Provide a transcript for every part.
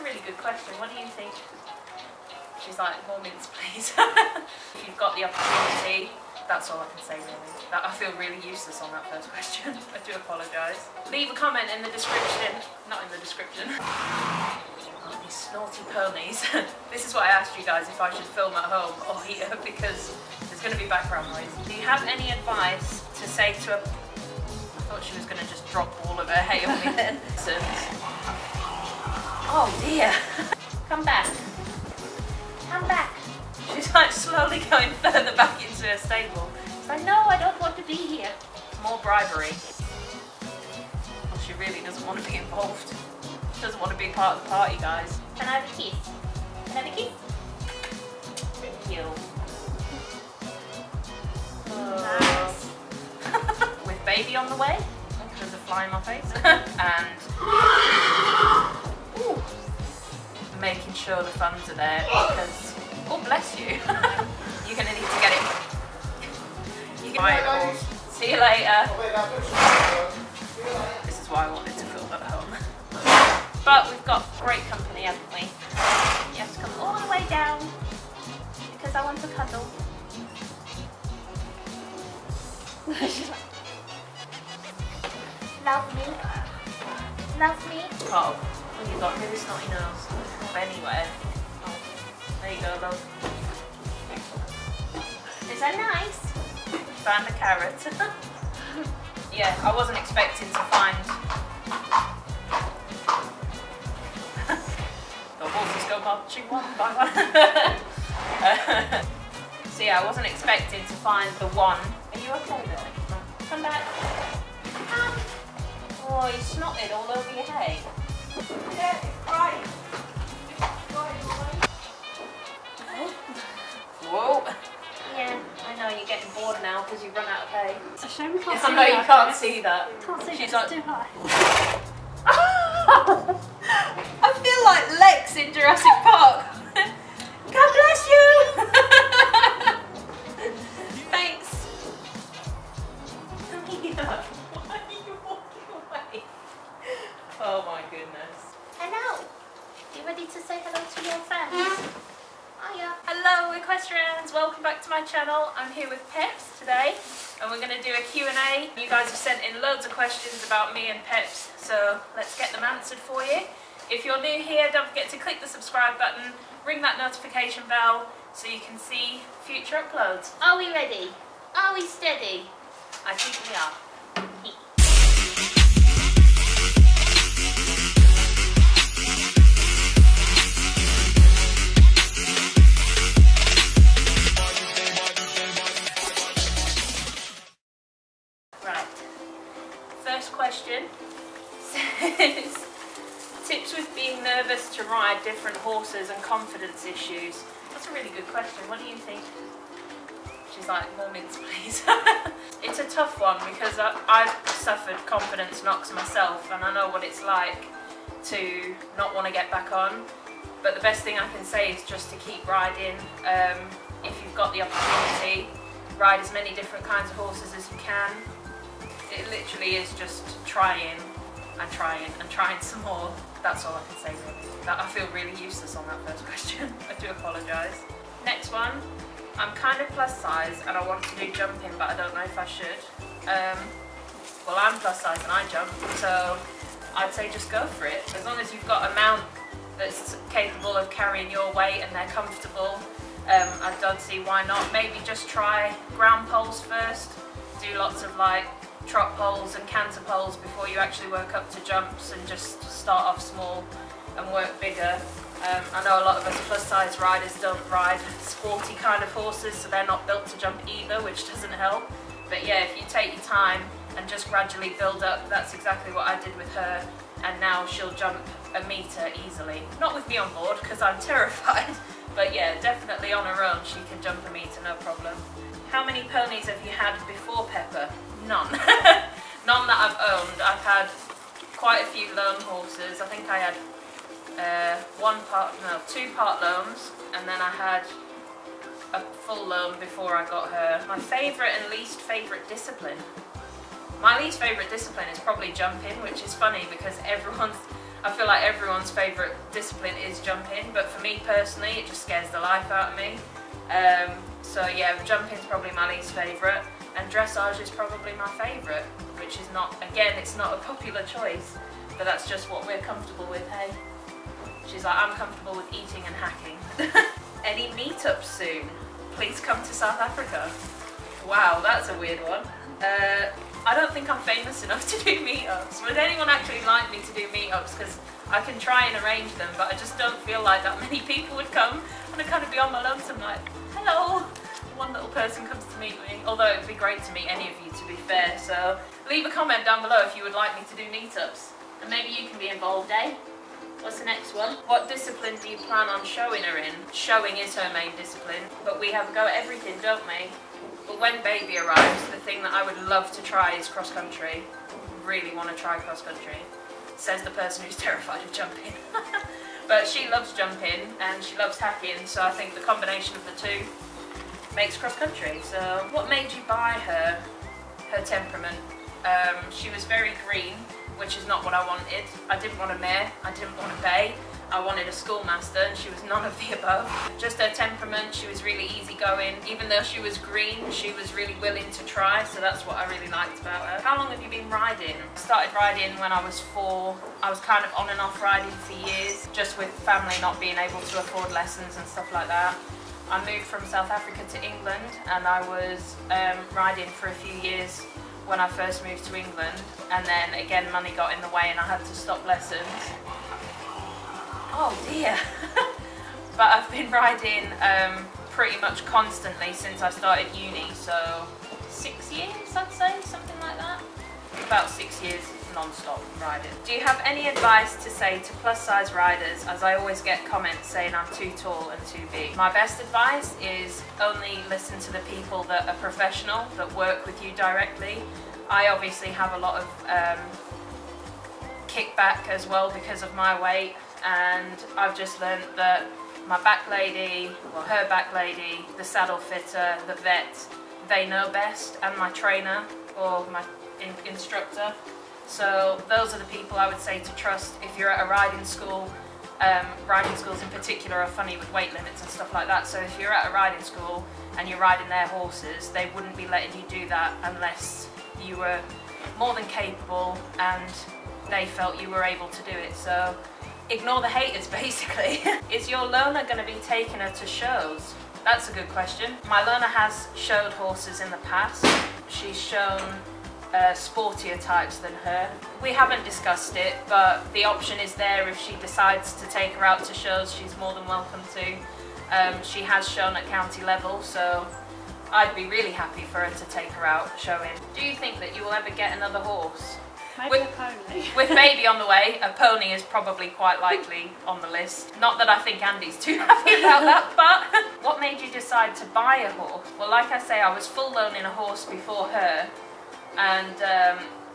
really good question. What do you think? She's like, more mints please. If you've got the opportunity, that's all I can say really. I feel really useless on that first question. I do apologise. Leave a comment in the description. Not in the description. Oh, these snotty ponies. This is why I asked you guys if I should film at home or here, because there's going to be background noise. Do you have any advice to say to a... I thought she was going to just drop all of her hay on me then. Oh dear. Come back. Come back. She's like slowly going further back into her stable. She's like, no, I don't want to be here. More bribery. Well, she really doesn't want to be involved. She doesn't want to be part of the party, guys. Can I have a kiss? Can I have a kiss? Thank you. Nice. With baby on the way. There's a fly in my face. And ooh, making sure the funds are there because, oh bless you, you're going to need to get it. You can buy it all. See you later. This is why I wanted to film at home. But we've got great company, haven't we? You have to come all the way down because I want to cuddle. Love me. Love me. Oh, you've got really snotty nose. Not anywhere. Oh, there you go, love. Is that nice? Found a carrot. Yeah, I wasn't expecting to find... The horses go marching one by one. So yeah, I wasn't expecting to find the one. Are you okay though? Come back. Come. Oh, you snotted all over your hay. Yeah, it's right. Whoa. Yeah, I know you're getting bored now because you've run out of hay. It's a shame we can't see that. I know you can't see that. Can't see. She's It's too high. I feel like Lex in Jurassic Park. God bless you. Thanks. Why are you walking away? Oh my goodness. Hello. You ready to say hello to your friends? Hiya. Hello EquesRAYans, welcome back to my channel. I'm here with Peps today and we're going to do a Q&A. You guys have sent in loads of questions about me and Peps, so let's get them answered for you. If you're new here, don't forget to click the subscribe button, ring that notification bell so you can see future uploads. Are we ready? Are we steady? I think we are. Right. First question says, tips with being nervous to ride different horses and confidence issues. That's a really good question. What do you think? She's like, more mints please. It's a tough one because I've suffered confidence knocks myself and I know what it's like to not want to get back on. But the best thing I can say is just to keep riding. If you've got the opportunity, ride as many different kinds of horses as you can. It literally is just trying and trying and trying some more. That's all I can say really. I feel really useless on that first question. I do apologise. Next one. I'm kind of plus size and I want to do jumping, but I don't know if I should. Well, I'm plus size and I jump, so I'd say just go for it. As long as you've got a mount that's capable of carrying your weight and they're comfortable, I don't see why not. Maybe just try ground poles first. Do lots of like trot poles and canter poles before you actually work up to jumps, and just start off small and work bigger. I know a lot of us plus size riders don't ride sporty kind of horses, so they're not built to jump either, which doesn't help. But yeah, if you take your time and just gradually build up, that's exactly what I did with her, and now she'll jump a metre easily. Not with me on board because I'm terrified, but yeah, definitely on her own she can jump a metre, no problem. How many ponies have you had before Pepper? None. None that I've owned. I've had quite a few loan horses. I think I had 2 part loans, and then I had a full loan before I got her. My favourite and least favourite discipline. My least favourite discipline is probably jumping, which is funny because I feel like everyone's favourite discipline is jumping, but for me personally, it just scares the life out of me. So yeah, jumping's probably my least favourite, and dressage is probably my favourite, which is not, again, it's not a popular choice, but that's just what we're comfortable with, hey? She's like, I'm comfortable with eating and hacking. Any meetups soon? Please come to South Africa. Wow, that's a weird one. I don't think I'm famous enough to do meetups. Would anyone actually like me to do meetups? Because I can try and arrange them, but I just don't feel like that many people would come. And I'd kind of be on my lonesome like, hello. One little person comes to meet me. Although it would be great to meet any of you, to be fair. So leave a comment down below if you would like me to do meetups. And maybe you can be involved, eh? What's the next one? What discipline do you plan on showing her in? Showing is her main discipline, but we have a go at everything, don't we? But when baby arrives, the thing that I would love to try is cross country. Really want to try cross country. Says the person who's terrified of jumping. But she loves jumping and she loves hacking, so I think the combination of the two makes cross country. So what made you buy her? Her temperament. She was very green, which is not what I wanted. I didn't want a mare, I didn't want a bay, I wanted a schoolmaster, and she was none of the above. Just her temperament, she was really easygoing. Even though she was green, she was really willing to try, so that's what I really liked about her. How long have you been riding? I started riding when I was 4. I was kind of on and off riding for years, just with family not being able to afford lessons and stuff like that. I moved from South Africa to England, and I was riding for a few years when I first moved to England, and then again money got in the way and I had to stop lessons. Oh dear. But I've been riding pretty much constantly since I started uni, so 6 years I'd say, something like that. About 6 years non-stop riding. Do you have any advice to say to plus size riders, as I always get comments saying I'm too tall and too big? My best advice is only listen to the people that are professional, that work with you directly. I obviously have a lot of kickback as well because of my weight, and I've just learned that my back lady, well her back lady, the saddle fitter, the vet, they know best, and my trainer or my instructor. So those are the people I would say to trust if you're at a riding school. Riding schools in particular are funny with weight limits and stuff like that, so if you're at a riding school and you're riding their horses, they wouldn't be letting you do that unless you were more than capable and they felt you were able to do it. So ignore the haters basically. Is your loaner going to be taking her to shows? That's a good question. My loaner has showed horses in the past. She's shown sportier types than her. We haven't discussed it, but the option is there if she decides to take her out to shows. She's more than welcome to. She has shown at county level, so I'd be really happy for her to take her out showing. Do you think that you will ever get another horse? Maybe a pony. With baby on the way, a pony is probably quite likely on the list. Not that I think Andy's too happy about that, but what made you decide to buy a horse? Well, like I say, I was full loaning a horse before her, and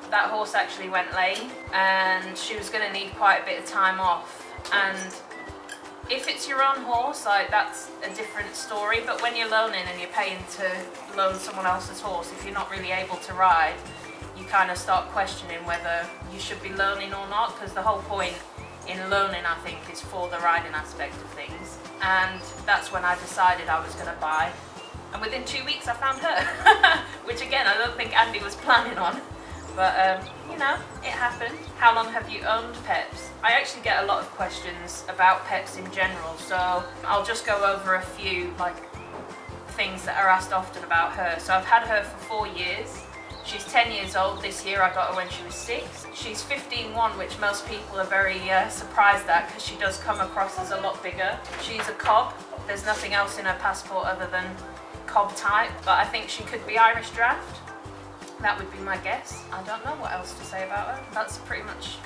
that horse actually went lame, and she was going to need quite a bit of time off. And if it's your own horse, like, that's a different story, but when you're loaning and you're paying to loan someone else's horse, if you're not really able to ride, you kind of start questioning whether you should be loaning or not, because the whole point in loaning, I think, is for the riding aspect of things. And that's when I decided I was going to buy. And within 2 weeks I found her, which again I don't think Andy was planning on, but you know, it happened. How long have you owned Peps? I actually get a lot of questions about Peps in general, so I'll just go over a few things that are asked often about her. So I've had her for 4 years. She's 10 years old this year. I got her when she was 6. She's 15-1, which most people are very surprised at, because she does come across as a lot bigger. She's a cob. There's nothing else in her passport other than cob type, but I think she could be Irish draft. That would be my guess. I don't know what else to say about her. That's pretty much,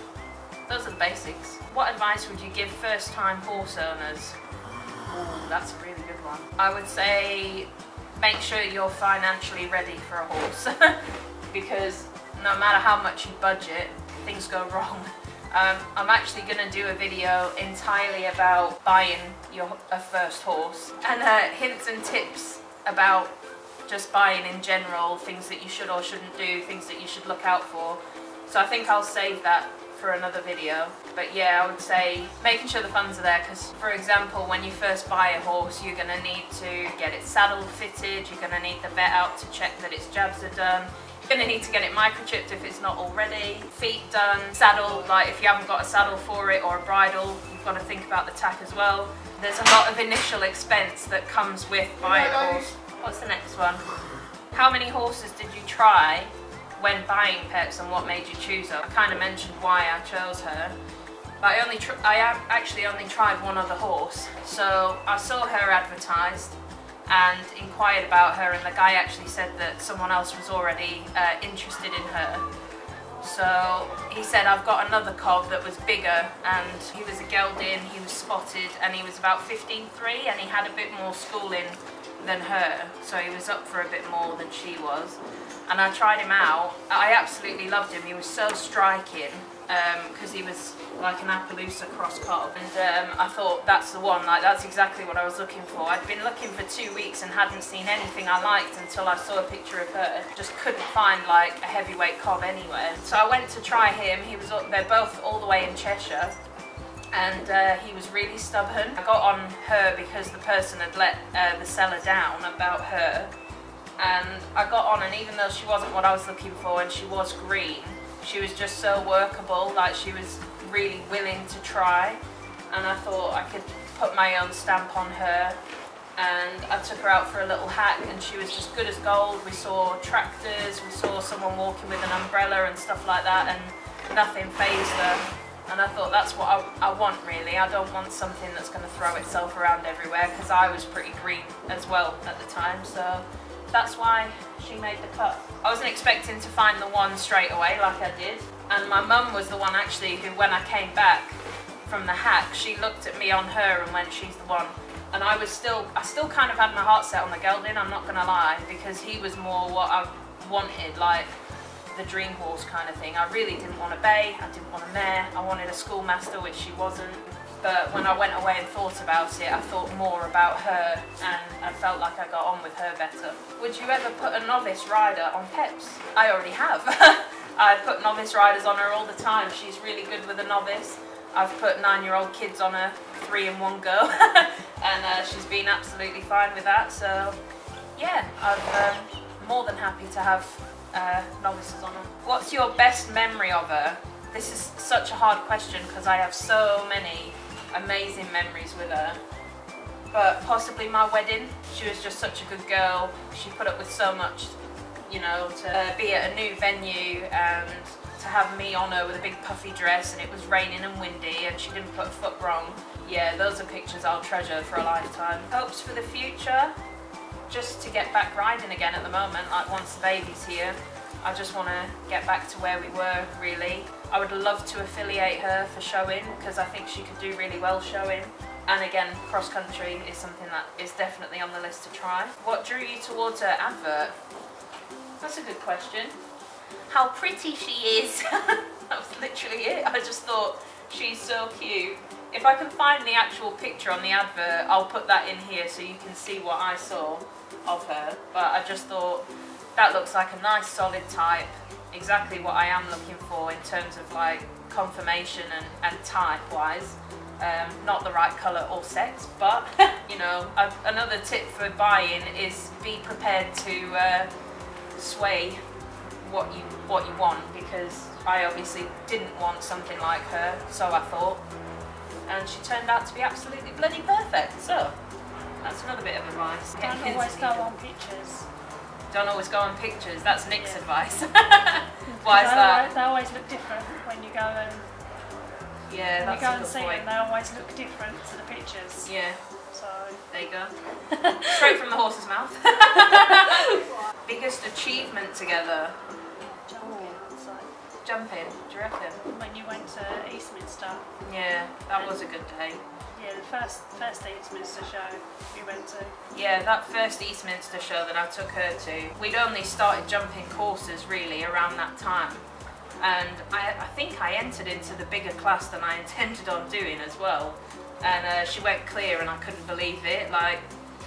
those are the basics. What advice would you give first-time horse owners? Ooh, that's a really good one. I would say make sure you're financially ready for a horse, because no matter how much you budget, things go wrong. I'm actually going to do a video entirely about buying a first horse, and hints and tips about just buying in general, things that you should or shouldn't do, things that you should look out for. So I think I'll save that for another video. But yeah, I would say making sure the funds are there, because for example, when you first buy a horse, you're going to need to get it saddle fitted, you're going to need the vet out to check that its jabs are done, you're going to need to get it microchipped if it's not already, feet done, saddle, like if you haven't got a saddle for it or a bridle, you've got to think about the tack as well. There's a lot of initial expense that comes with buying a horse. What's the next one? How many horses did you try when buying pets, and what made you choose her? I kind of mentioned why I chose her. But I actually only tried one other horse. So I saw her advertised and inquired about her, and the guy actually said that someone else was already interested in her. So he said, I've got another cob that was bigger, and he was a gelding, he was spotted, and he was about 15.3, and he had a bit more schooling than her, so he was up for a bit more than she was. And I tried him out. I absolutely loved him. He was so striking, because he was like an Appaloosa cross cob, and I thought that's the one, like that's exactly what I was looking for. I'd been looking for 2 weeks and hadn't seen anything I liked until I saw a picture of her. Just couldn't find like a heavyweight cob anywhere. So I went to try him. They're both all the way in Cheshire, and he was really stubborn. I got on her because the person had let the seller down about her, and I got on, and even though she wasn't what I was looking for and she was green, she was just so workable, like she was really willing to try, and I thought I could put my own stamp on her. And I took her out for a little hack, and she was just good as gold. We saw tractors, we saw someone walking with an umbrella and stuff like that, and nothing fazed her. And I thought that's what I want really. I don't want something that's going to throw itself around everywhere, because I was pretty green as well at the time, so that's why she made the cut. I wasn't expecting to find the one straight away like I did, and my mum was the one actually who, when I came back from the hack, she looked at me on her and went, she's the one. And I still kind of had my heart set on the gelding, I'm not gonna lie, because he was more what I wanted, like the dream horse kind of thing. I really didn't want a bay, I didn't want a mare, I wanted a schoolmaster, which she wasn't. But when I went away and thought about it, I thought more about her, and I felt like I got on with her better. Would you ever put a novice rider on Peps? I already have. I put novice riders on her all the time. She's really good with a novice. I've put 9-year-old kids on her 3 in one go, and she's been absolutely fine with that. So yeah, I'm more than happy to have novices on her. What's your best memory of her? This is such a hard question because I have so many amazing memories with her. But possibly my wedding. She was just such a good girl. She put up with so much, you know, to be at a new venue and to have me on her with a big puffy dress, and it was raining and windy and she didn't put a foot wrong. Yeah, those are pictures I'll treasure for a lifetime. Hopes for the future? Just to get back riding again at the moment, like once the baby's here. I just want to get back to where we were, really. I would love to affiliate her for showing, because I think she could do really well showing. And again, cross country is something that is definitely on the list to try. What drew you towards her advert? That's a good question. How pretty she is. That was literally it. I just thought, she's so cute. If I can find the actual picture on the advert, I'll put that in here so you can see what I saw of her. But I just thought, that looks like a nice solid type, exactly what I am looking for in terms of like conformation and type wise. Not the right colour or sex, but you know, another tip for buying is be prepared to sway what you want, because I obviously didn't want something like her, so I thought, and she turned out to be absolutely bloody perfect. So that's another bit of advice. Don't always go on pictures. Don't always go on pictures. That's Nick's advice. Why is that? They always look different when you go and that's go a and good see point. them. They always look different to the pictures. Yeah. So there you go. Straight from the horse's mouth. Biggest achievement together? jumping, I'd say. Jumping, do you reckon? When you went to Eastminster. Yeah, that was a good day. Yeah, the first Eastminster show we went to. Yeah, that first Eastminster show that I took her to, we'd only started jumping courses really around that time. And I think I entered into the bigger class than I intended on doing as well. And she went clear and I couldn't believe it. Like,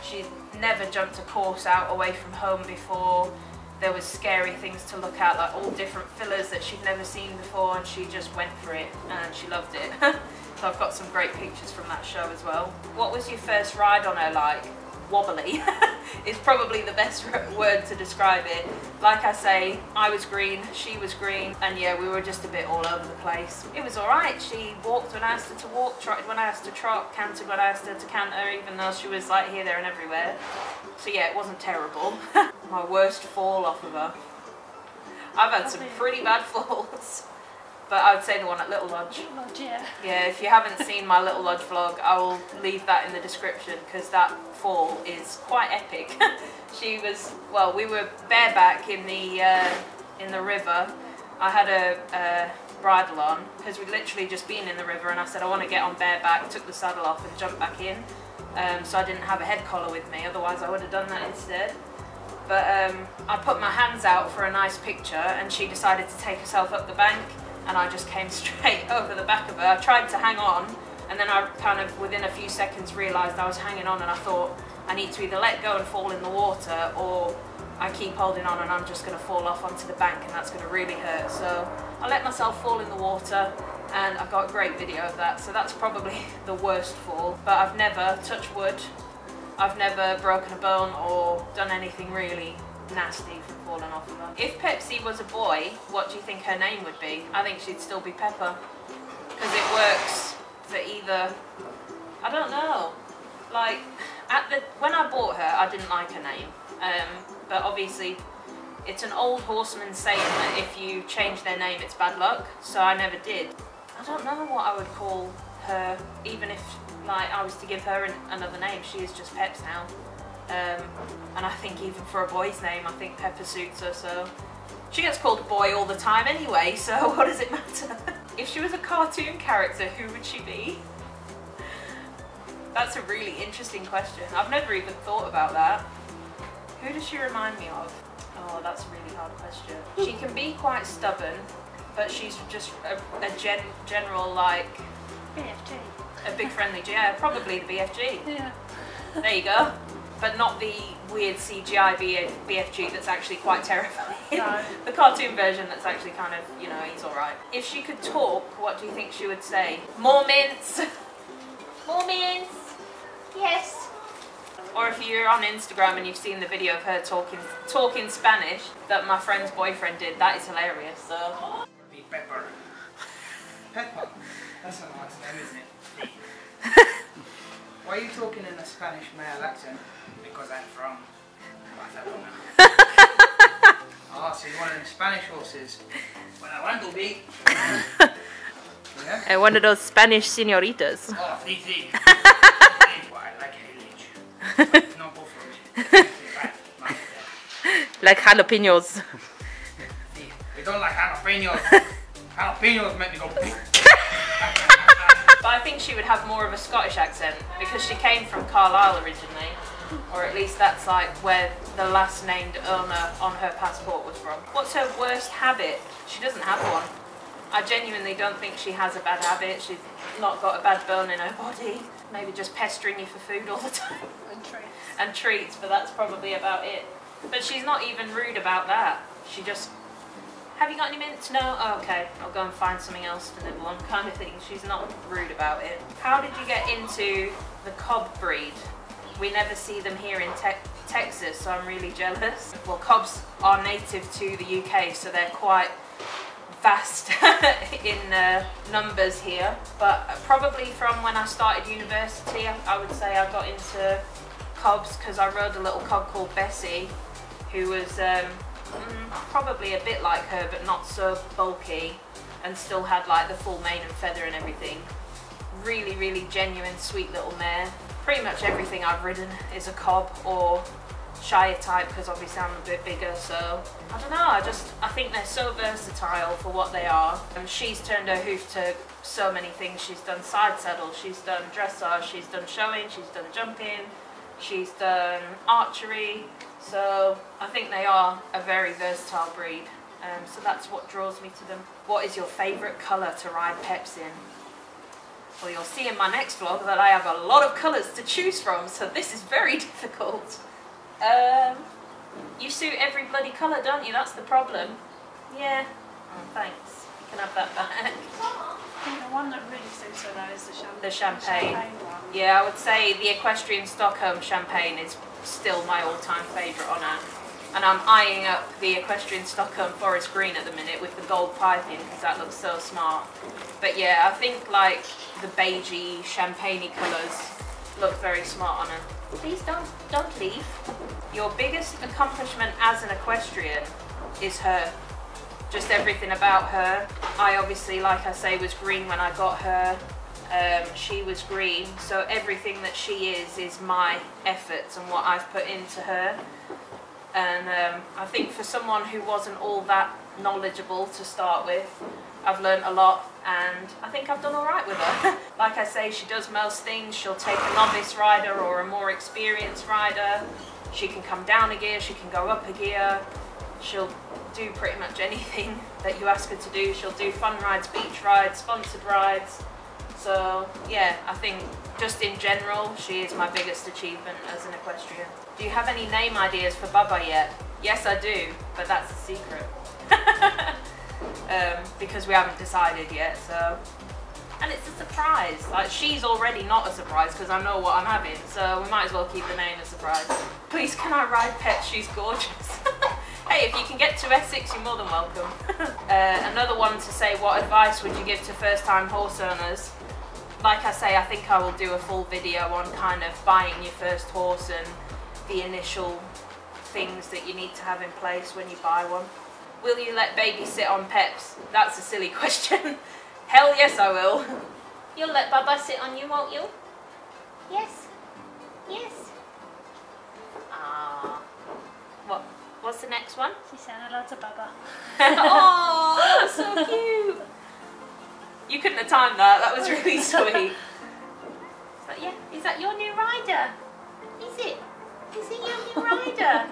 she'd never jumped a course out away from home before. there was scary things to look at, like all different fillers that she'd never seen before, and she just went for it and she loved it. So I've got some great pictures from that show as well. What was your first ride on her like? Wobbly is probably the best word to describe it. Like I say, I was green, she was green, and yeah, we were just a bit all over the place. It was alright. She walked when I asked her to walk, trotted when I asked her to trot, cantered when I asked her to canter, even though she was like here, there and everywhere. So yeah, it wasn't terrible. My worst fall off of her. I've had some pretty bad falls. But I would say the one at Little Lodge. Little Lodge, yeah. Yeah, if you haven't seen my Little Lodge vlog, I will leave that in the description because that fall is quite epic. She was, well, we were bareback in the river. I had a bridle on because we'd literally just been in the river, and I said I want to get on bareback, took the saddle off and jumped back in. So I didn't have a head collar with me, otherwise I would have done that instead. But I put my hands out for a nice picture, and she decided to take herself up the bank, and I just came straight over the back of her. I tried to hang on, and then I kind of within a few seconds realised I was hanging on, and I thought I need to either let go and fall in the water, or I keep holding on and I'm just going to fall off onto the bank, and that's going to really hurt. So I let myself fall in the water, and I got a great video of that. So that's probably the worst fall. But I've never, touch wood, I've never broken a bone or done anything really nasty from falling off of her. If Pepsi was a boy, what do you think her name would be? I think she'd still be Pepper, because it works for either. I don't know. Like when I bought her, I didn't like her name, but obviously it's an old horseman saying that if you change their name, it's bad luck. So I never did. I don't know what I would call her, even if like I was to give her another name. She is just Peps now. And I think even for a boy's name, I think Pepper suits her, so she gets called a boy all the time anyway, so what does it matter? If she was a cartoon character, who would she be? That's a really interesting question. I've never even thought about that. Who does she remind me of? Oh, that's a really hard question. She can be quite stubborn, but she's just a general, like... BFG. A big friendly, yeah, probably the BFG. Yeah. There you go. But not the weird CGI BFG that's actually quite terrifying. No. The cartoon version that's actually kind of, you know, he's alright. If she could talk, what do you think she would say? More mints! More mints! Yes! Or if you're on Instagram and you've seen the video of her talking Spanish that my friend's boyfriend did, that is hilarious, so... Be Pepper. Pepper? That's a nice name, isn't it? Why are you talking in a Spanish male accent? Because I'm from Barcelona. Oh, so you're one of them Spanish horses. Well, I want to be. Yeah? One of those Spanish señoritas. Oh, sí. Well, I like heritage. No buffaloes. Like jalapenos. We don't like jalapenos. Jalapenos make me go. But I think she would have more of a Scottish accent because she came from Carlisle originally, or at least that's like where the last named owner on her passport was from. What's her worst habit? She doesn't have one. I genuinely don't think she has a bad habit. She's not got a bad bone in her body. Maybe just pestering you for food all the time. And treats. And treats, but that's probably about it. But she's not even rude about that. She just... Have you got any mints? No? Oh, okay, I'll go and find something else to nibble on, kind of thing. She's not rude about it. How did you get into the cob breed? We never see them here in Texas, so I'm really jealous. Well, cobs are native to the UK, so they're quite vast in numbers here. But probably from when I started university, I would say I got into cobs because I rode a little cob called Bessie, who was probably a bit like her, but not so bulky, and still had like the full mane and feather and everything. Really, really genuine, sweet little mare. Pretty much everything I've ridden is a cob or Shire type, because obviously I'm a bit bigger, so I don't know, I think they're so versatile for what they are. And she's turned her hoof to so many things. She's done side saddle, she's done dressage, she's done showing, she's done jumping, she's done archery. So I think they are a very versatile breed, so that's what draws me to them. What is your favourite colour to ride Peps in? Well, you'll see in my next vlog that I have a lot of colours to choose from, so this is very difficult. You suit every bloody colour, don't you? That's the problem. Yeah. Oh, thanks. You can have that back. I think the one that really suits her though is The champagne. one. Yeah, I would say the Equestrian Stockholm champagne is still my all-time favourite on her. And I'm eyeing up the Equestrian Stockholm Forest Green at the minute with the gold piping because that looks so smart. But yeah, I think like the beigey, champagne-y colours look very smart on her. Please don't leave. Your biggest accomplishment as an equestrian is her. Just everything about her. I obviously, like I say, was green when I got her. She was green, so everything that she is my efforts and what I've put into her. And I think for someone who wasn't all that knowledgeable to start with, I've learnt a lot and I think I've done alright with her. Like I say, she does most things. She'll take a novice rider or a more experienced rider. She can come down a gear, she can go up a gear. She'll do pretty much anything that you ask her to do. She'll do fun rides, beach rides, sponsored rides. So yeah, I think just in general, she is my biggest achievement as an equestrian. Do you have any name ideas for Bubba yet? Yes, I do, but that's a secret. Because we haven't decided yet, so. And it's a surprise. Like, she's already not a surprise because I know what I'm having, so we might as well keep the name a surprise. Please, can I ride Pet? She's gorgeous. Hey, if you can get to Essex, you're more than welcome. Another one to say, what advice would you give to first-time horse owners? Like I say, I think I will do a full video on kind of buying your first horse and the initial things that you need to have in place when you buy one. Will you let baby sit on Peps? That's a silly question. Hell yes I will. You'll let Bubba sit on you, won't you? Yes. Yes. Ah. What's the next one? She said hello to Bubba. Oh, that's so cute. You couldn't have timed that. That was really sweet. But yeah, is that your new rider? Is it? Is it your new rider?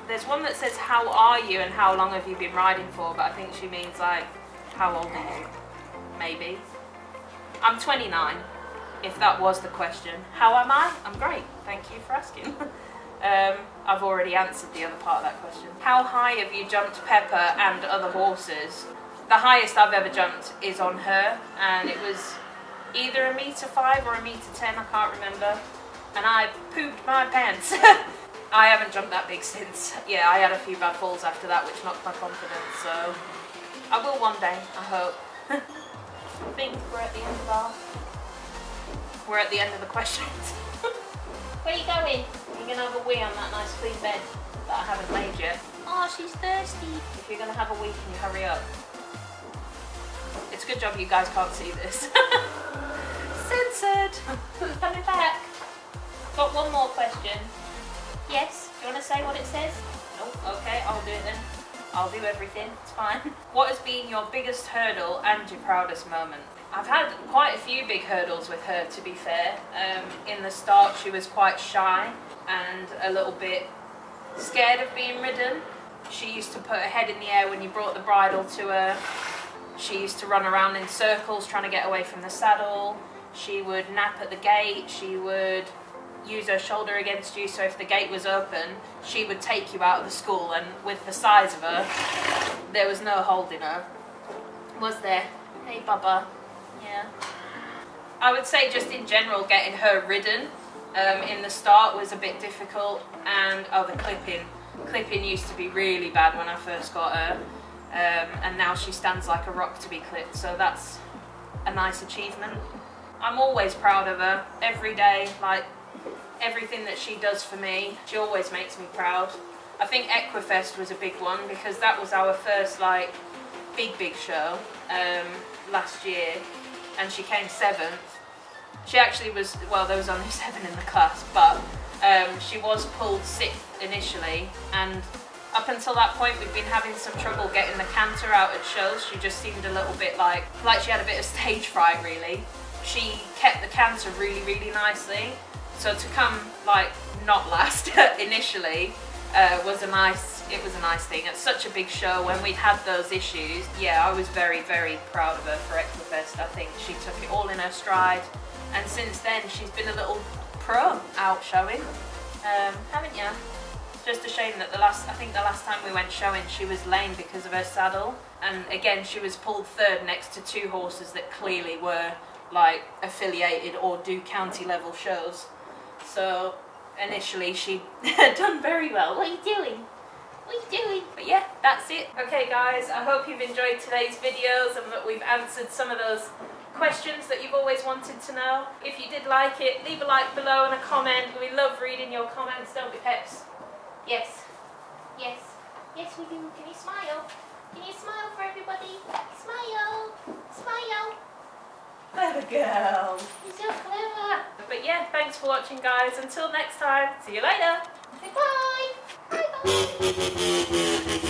There's one that says, how are you and how long have you been riding for? But I think she means like, how old are you? Maybe. I'm 29, if that was the question. How am I? I'm great. Thank you for asking. I've already answered the other part of that question. How high have you jumped Pepper and other horses? The highest I've ever jumped is on her, and it was either 1.5 meters or 1.10 meters, I can't remember. And I pooped my pants. I haven't jumped that big since. Yeah, I had a few bad falls after that, which knocked my confidence, so I will one day, I hope. I think we're at the end of the questions. Where are you going? You're going to have a wee on that nice clean bed that I haven't made yet. Oh, she's thirsty. If you're going to have a wee, can you hurry up? It's a good job you guys can't see this. Censored. Coming back. Got one more question. Yes, do you want to say what it says? Nope, okay, I'll do it then. I'll do everything, it's fine. What has been your biggest hurdle and your proudest moment? I've had quite a few big hurdles with her, to be fair. In the start, she was quite shy and a little bit scared of being ridden. She used to put her head in the air when you brought the bridle to her. She used to run around in circles trying to get away from the saddle. She would nap at the gate. She would use her shoulder against you, so if the gate was open, she would take you out of the school, and with the size of her, there was no holding her. Was there? Hey Bubba. Yeah. I would say just in general getting her ridden in the start was a bit difficult, and the clipping. Clipping used to be really bad when I first got her, and now she stands like a rock to be clipped, so that's a nice achievement. I'm always proud of her, every day, like everything that she does for me, she always makes me proud. I think Equifest was a big one because that was our first like big show last year, and she came 7th. She actually was, well, there was only 7 in the class, but she was pulled 6th initially, and up until that point we'd been having some trouble getting the canter out at shows. She just seemed a little bit like she had a bit of stage fright really. She kept the canter really nicely, so to come like not last initially was a nice thing. It's such a big show when we'd had those issues. Yeah, I was very proud of her for Equifest. I think she took it all in her stride, and since then she's been a little pro out showing. Haven't you? Just a shame that I think the last time we went showing she was lame because of her saddle, and again she was pulled third next to two horses that clearly were like affiliated or do county level shows. So initially she done very well. What are you doing? What are you doing? But yeah, that's it. Okay guys, I hope you've enjoyed today's videos and that we've answered some of those questions that you've always wanted to know. If you did like it, leave a like below and a comment. We love reading your comments, don't we, Peps? Yes. Yes. Yes, we do. Can you smile? Can you smile for everybody? Smile. Smile. Clever girl. You're so clever. But yeah, thanks for watching, guys. Until next time, see you later. Bye. Bye. Bye.